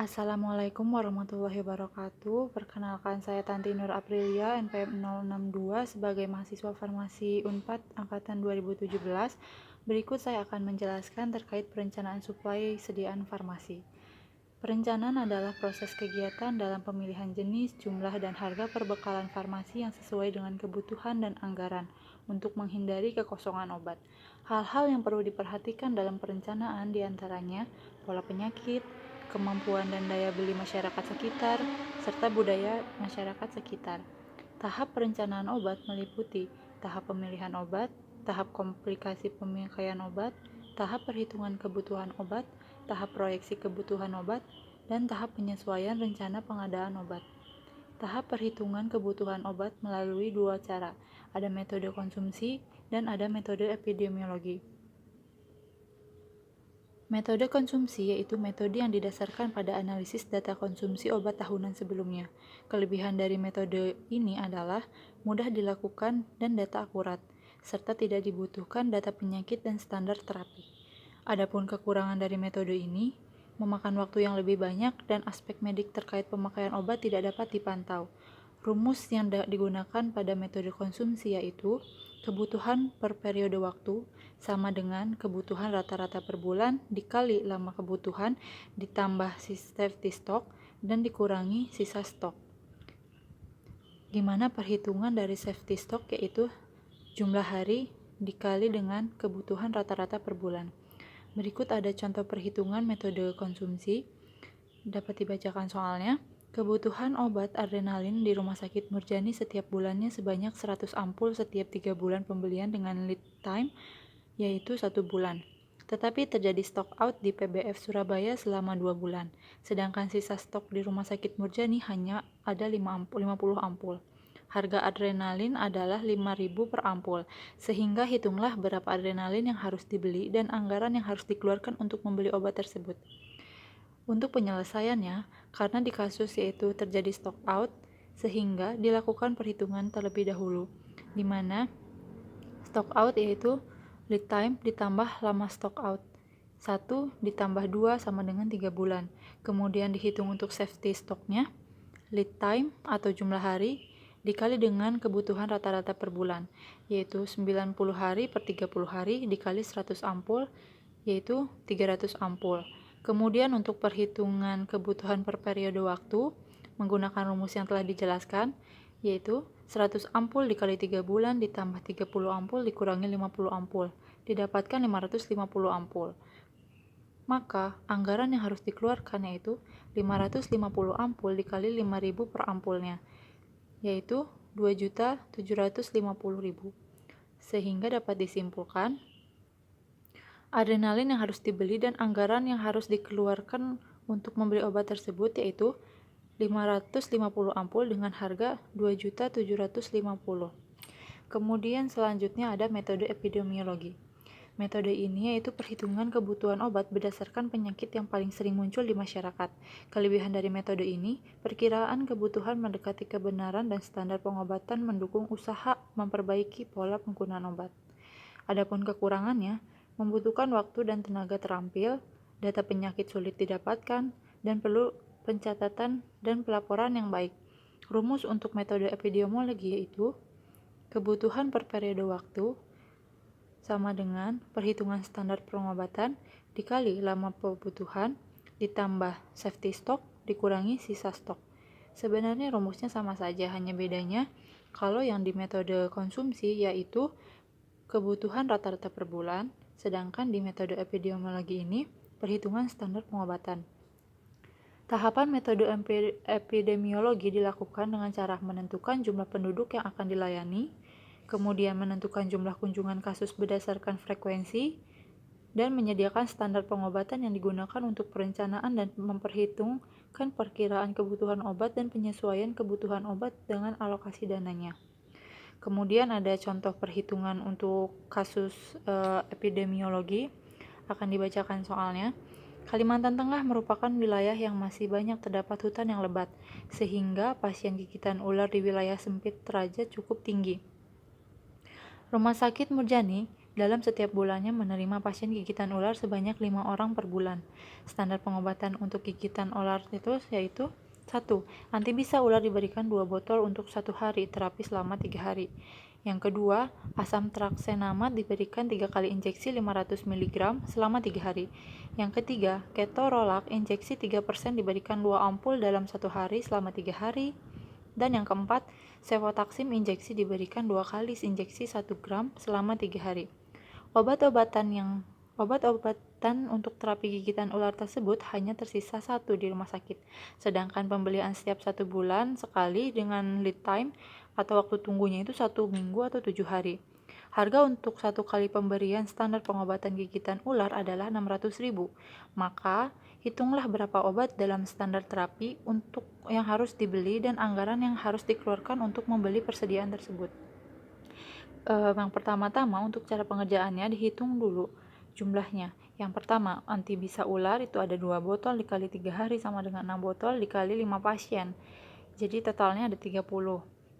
Assalamualaikum warahmatullahi wabarakatuh. Perkenalkan saya Tanti Nur Aprilia, NPM 062 sebagai mahasiswa farmasi Unpad angkatan 2017. Berikut saya akan menjelaskan terkait perencanaan suplai sediaan farmasi. Perencanaan adalah proses kegiatan dalam pemilihan jenis, jumlah, dan harga perbekalan farmasi yang sesuai dengan kebutuhan dan anggaran untuk menghindari kekosongan obat. Hal-hal yang perlu diperhatikan dalam perencanaan diantaranya pola penyakit, kemampuan dan daya beli masyarakat sekitar, serta budaya masyarakat sekitar. Tahap perencanaan obat meliputi tahap pemilihan obat, tahap komplikasi pemakaian obat, tahap perhitungan kebutuhan obat, tahap proyeksi kebutuhan obat, dan tahap penyesuaian rencana pengadaan obat. Tahap perhitungan kebutuhan obat melalui dua cara, ada metode konsumsi dan ada metode epidemiologi. Metode konsumsi yaitu metode yang didasarkan pada analisis data konsumsi obat tahunan sebelumnya. Kelebihan dari metode ini adalah mudah dilakukan dan data akurat, serta tidak dibutuhkan data penyakit dan standar terapi. Adapun kekurangan dari metode ini, memakan waktu yang lebih banyak dan aspek medik terkait pemakaian obat tidak dapat dipantau. Rumus yang digunakan pada metode konsumsi yaitu kebutuhan per periode waktu sama dengan kebutuhan rata-rata per bulan dikali lama kebutuhan ditambah safety stock dan dikurangi sisa stok. Gimana perhitungan dari safety stock yaitu jumlah hari dikali dengan kebutuhan rata-rata per bulan. Berikut ada contoh perhitungan metode konsumsi. Dapat dibacakan soalnya. Kebutuhan obat adrenalin di Rumah Sakit Murjani setiap bulannya sebanyak 100 ampul setiap 3 bulan pembelian dengan lead time, yaitu 1 bulan. Tetapi terjadi stock out di PBF Surabaya selama 2 bulan, sedangkan sisa stok di Rumah Sakit Murjani hanya ada 50 ampul. Harga adrenalin adalah 5.000 per ampul, sehingga hitunglah berapa adrenalin yang harus dibeli dan anggaran yang harus dikeluarkan untuk membeli obat tersebut. Untuk penyelesaiannya, karena di kasus yaitu terjadi stock out, sehingga dilakukan perhitungan terlebih dahulu, di mana stock out yaitu lead time ditambah lama stock out. 1 ditambah 2 sama dengan 3 bulan. Kemudian dihitung untuk safety stocknya, lead time atau jumlah hari, dikali dengan kebutuhan rata-rata per bulan, yaitu 90 hari per 30 hari dikali 100 ampul, yaitu 300 ampul. Kemudian untuk perhitungan kebutuhan per periode waktu, menggunakan rumus yang telah dijelaskan, yaitu 100 ampul dikali 3 bulan ditambah 30 ampul dikurangi 50 ampul, didapatkan 550 ampul. Maka, anggaran yang harus dikeluarkan yaitu 550 ampul dikali 5.000 per ampulnya, yaitu 2.750.000. Sehingga dapat disimpulkan, adrenalin yang harus dibeli dan anggaran yang harus dikeluarkan untuk membeli obat tersebut yaitu 550 ampul dengan harga 2.750. Kemudian selanjutnya ada metode epidemiologi. Metode ini yaitu perhitungan kebutuhan obat berdasarkan penyakit yang paling sering muncul di masyarakat. Kelebihan dari metode ini, perkiraan kebutuhan mendekati kebenaran dan standar pengobatan mendukung usaha memperbaiki pola penggunaan obat. Adapun kekurangannya, membutuhkan waktu dan tenaga terampil, data penyakit sulit didapatkan, dan perlu pencatatan dan pelaporan yang baik. Rumus untuk metode epidemiologi yaitu kebutuhan per periode waktu sama dengan perhitungan standar pengobatan dikali lama kebutuhan ditambah safety stock dikurangi sisa stok. Sebenarnya rumusnya sama saja, hanya bedanya kalau yang di metode konsumsi yaitu kebutuhan rata-rata per bulan, sedangkan di metode epidemiologi ini perhitungan standar pengobatan. Tahapan metode epidemiologi dilakukan dengan cara menentukan jumlah penduduk yang akan dilayani, kemudian menentukan jumlah kunjungan kasus berdasarkan frekuensi, dan menyediakan standar pengobatan yang digunakan untuk perencanaan dan memperhitungkan perkiraan kebutuhan obat dan penyesuaian kebutuhan obat dengan alokasi dananya. Kemudian ada contoh perhitungan untuk kasus epidemiologi, akan dibacakan soalnya. Kalimantan Tengah merupakan wilayah yang masih banyak terdapat hutan yang lebat, sehingga pasien gigitan ular di wilayah sempit Teraja cukup tinggi. Rumah Sakit Murjani dalam setiap bulannya menerima pasien gigitan ular sebanyak 5 orang per bulan. Standar pengobatan untuk gigitan ular itu yaitu 1. Antibisa ular diberikan 2 botol untuk 1 hari, terapi selama 3 hari. Yang kedua, asam traksenamat diberikan 3 kali injeksi 500 mg selama 3 hari. Yang ketiga, ketorolac injeksi 3% diberikan 2 ampul dalam 1 hari selama 3 hari. Dan yang keempat, cefotaxim injeksi diberikan 2 kali injeksi 1 gram selama 3 hari. Obat-obatan untuk terapi gigitan ular tersebut hanya tersisa 1 di rumah sakit, sedangkan pembelian setiap 1 bulan sekali dengan lead time atau waktu tunggunya itu 1 minggu atau 7 hari. Harga untuk 1 kali pemberian standar pengobatan gigitan ular adalah 600.000. Maka, hitunglah berapa obat dalam standar terapi untuk yang harus dibeli dan anggaran yang harus dikeluarkan untuk membeli persediaan tersebut. Yang pertama-tama untuk cara pengerjaannya dihitung dulu jumlahnya. Yang pertama, antibisa ular itu ada 2 botol dikali 3 hari sama dengan 6 botol dikali 5 pasien. Jadi totalnya ada 30.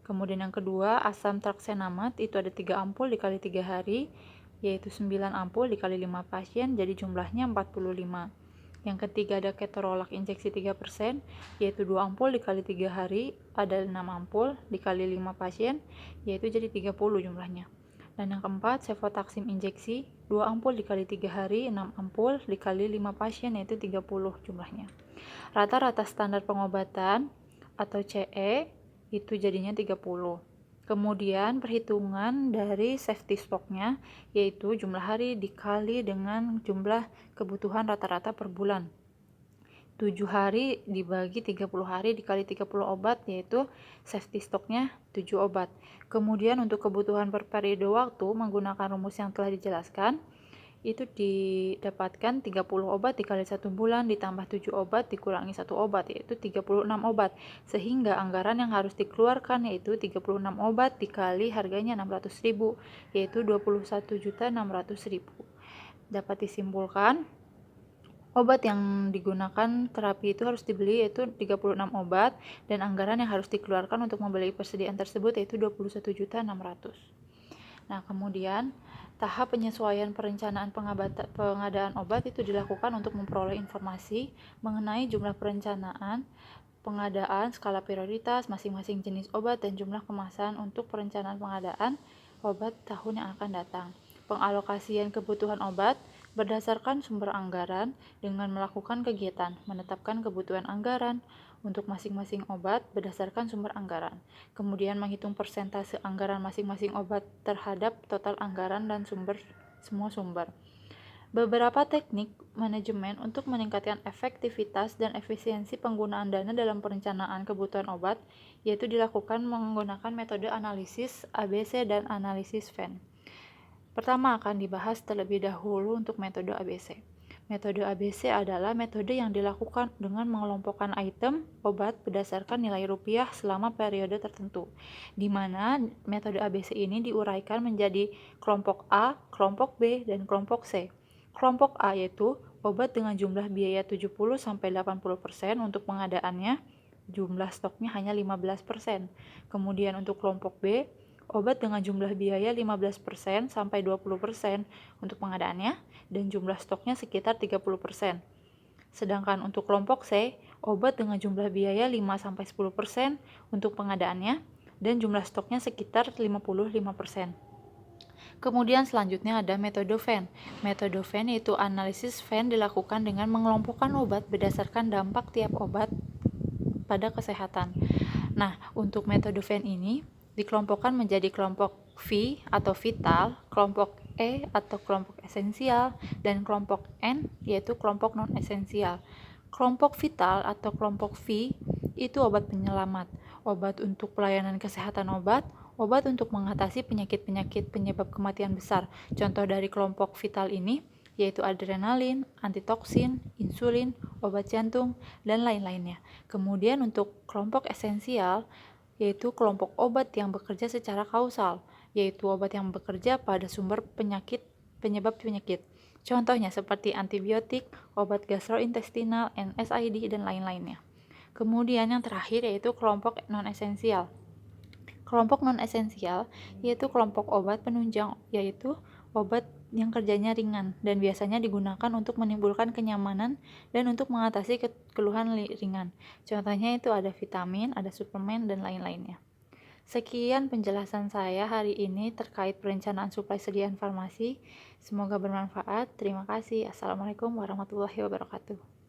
Kemudian yang kedua, asam traksenamat itu ada 3 ampul dikali 3 hari, yaitu 9 ampul dikali 5 pasien, jadi jumlahnya 45. Yang ketiga ada ketorolac injeksi 3%, yaitu 2 ampul dikali 3 hari, ada 6 ampul dikali 5 pasien, yaitu jadi 30 jumlahnya. Dan yang keempat, cefotaxim injeksi 2 ampul dikali 3 hari, 6 ampul dikali 5 pasien, yaitu 30 jumlahnya. Rata-rata standar pengobatan atau CE itu jadinya 30. Kemudian perhitungan dari safety stocknya yaitu jumlah hari dikali dengan jumlah kebutuhan rata-rata per bulan. 7 hari dibagi 30 hari dikali 30 obat yaitu safety stocknya 7 obat. Kemudian untuk kebutuhan per periode waktu menggunakan rumus yang telah dijelaskan itu didapatkan 30 obat dikali 1 bulan ditambah 7 obat dikurangi 1 obat yaitu 36 obat, sehingga anggaran yang harus dikeluarkan yaitu 36 obat dikali harganya 600.000 yaitu 21.600.000. Dapat disimpulkan obat yang digunakan terapi itu harus dibeli yaitu 36 obat dan anggaran yang harus dikeluarkan untuk membeli persediaan tersebut yaitu 21.600.000. Nah, kemudian tahap penyesuaian perencanaan pengadaan obat itu dilakukan untuk memperoleh informasi mengenai jumlah perencanaan pengadaan, skala prioritas masing-masing jenis obat dan jumlah kemasan untuk perencanaan pengadaan obat tahun yang akan datang. Pengalokasian kebutuhan obat berdasarkan sumber anggaran dengan melakukan kegiatan menetapkan kebutuhan anggaran untuk masing-masing obat berdasarkan sumber anggaran. Kemudian menghitung persentase anggaran masing-masing obat terhadap total anggaran dan semua sumber. Beberapa teknik manajemen untuk meningkatkan efektivitas dan efisiensi penggunaan dana dalam perencanaan kebutuhan obat yaitu dilakukan menggunakan metode analisis ABC dan analisis Venn. Pertama akan dibahas terlebih dahulu untuk metode ABC. Metode ABC adalah metode yang dilakukan dengan mengelompokkan item obat berdasarkan nilai rupiah selama periode tertentu, di mana metode ABC ini diuraikan menjadi kelompok A, kelompok B, dan kelompok C. Kelompok A yaitu obat dengan jumlah biaya 70-80% untuk pengadaannya, jumlah stoknya hanya 15%. Kemudian untuk kelompok B, obat dengan jumlah biaya 15% sampai 20% untuk pengadaannya dan jumlah stoknya sekitar 30%. Sedangkan untuk kelompok C, obat dengan jumlah biaya 5 sampai 10% untuk pengadaannya dan jumlah stoknya sekitar 55%. Kemudian selanjutnya ada metode Venn. Metode Venn yaitu analisis Venn dilakukan dengan mengelompokkan obat berdasarkan dampak tiap obat pada kesehatan. Nah, untuk metode Venn ini dikelompokkan menjadi kelompok V atau vital, kelompok E atau kelompok esensial, dan kelompok N yaitu kelompok non-esensial. Kelompok vital atau kelompok V itu obat penyelamat, obat untuk pelayanan kesehatan obat untuk mengatasi penyakit-penyakit penyebab kematian besar. Contoh dari kelompok vital ini yaitu adrenalin, antitoksin, insulin, obat jantung, dan lain-lainnya. Kemudian untuk kelompok esensial yaitu kelompok obat yang bekerja secara kausal, yaitu obat yang bekerja pada sumber penyebab penyakit. Contohnya seperti antibiotik, obat gastrointestinal, NSAID, dan lain-lainnya. Kemudian yang terakhir yaitu kelompok non-esensial. Kelompok non-esensial yaitu kelompok obat penunjang, yaitu obat yang kerjanya ringan dan biasanya digunakan untuk menimbulkan kenyamanan dan untuk mengatasi keluhan ringan. Contohnya itu ada vitamin, ada suplemen, dan lain-lainnya. Sekian penjelasan saya hari ini terkait perencanaan suplai sediaan farmasi. Semoga bermanfaat. Terima kasih. Assalamualaikum warahmatullahi wabarakatuh.